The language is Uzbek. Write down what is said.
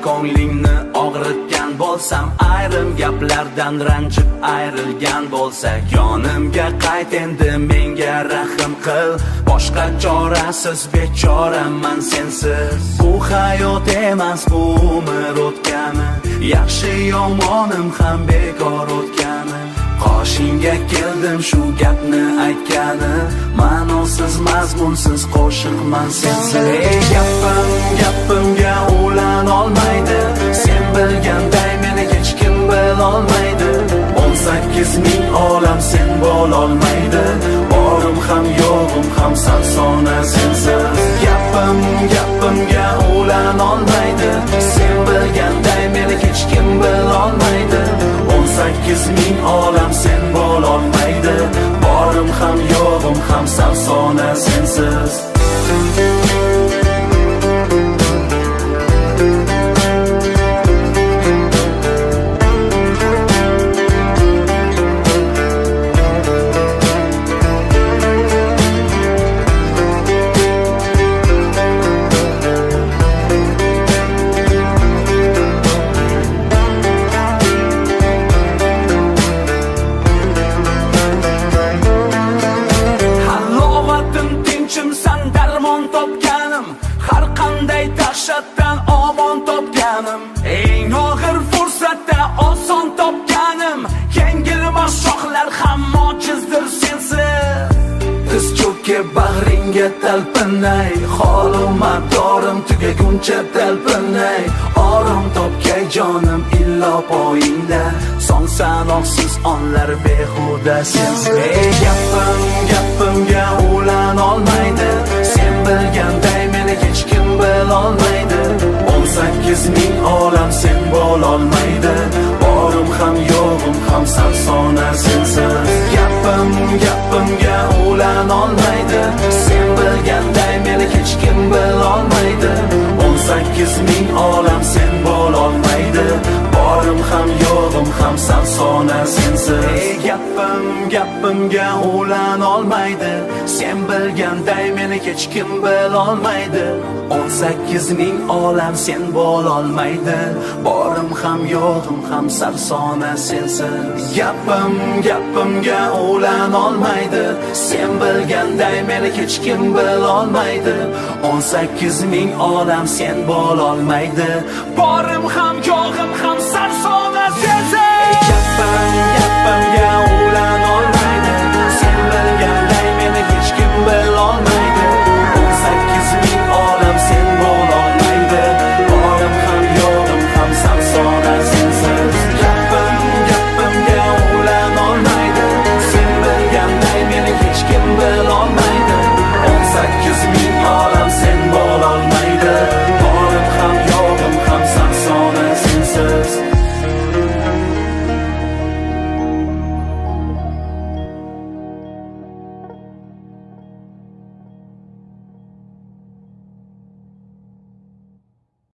ko'nglingni og'ritgan bo'lsam, ayrim gaplardan ranjib ayrilgan bo'lsak, yonimga qayt endi, menga rahm qil. Boshqa chorasiz bechoraman sensiz. Bu hayot emas, bu umr o'tgani, yaxshi yomonim ham bekor o'tgani. Qoshingga keldim shu gapni aytgani, ma'nosiz mazmunsiz qo'shiqman sensiz. Ey gapimga ulan olmaydi, sen bilganday meni hech kim bilolmaydi. 18 ming olam sen bo'lolmaydi, borim ham yo'g'im ham sarsona sensiz. Gapimga ulan olmaydi, sen bilganday meni hech kim bilolmaydi. 18 ming olam sen bo'lolmaydi, borim ham yo'g'im ham sarsona sensiz. Har qanday dahshatdan omon topganim, eng og'ir fursatda oson topganim. Yengilmas shoxlar hamma ojizdir sensiz. Tiz cho'kib bag'ringga talpinay, holim madorim tugaguncha talpinay. Orom topgay jonim illo poyingda, son sanoqsiz onlar behuda sensiz. Ey gapimga ulan olmaydi, sen bilganday meni hech kim bilolmaydi. 18 ming olam sen bo'lolmaydi, borim ham yo'g'im ham sarsona sensiz. Gapimga ulan olmaydi, sen bilganday meni hech kim bilolmaydi. 18 ming olam sen bo'lolmaydi, borim ham yo'g'im ham sarsona sensiz. Ey gapimga ulan olmaydi, sen bilganday meni hech kim bilolmaydi. 18 ming olam sen bo'lolmaydi, borim ham yo'g'im ham sarsona sensiz. Gapimga ulan olmaydi, sen bilganday meni hech kim bilolmaydi. 18 ming olam sen bo'lolmaydi, borim ham yo'g'im ham sarsona sensiz.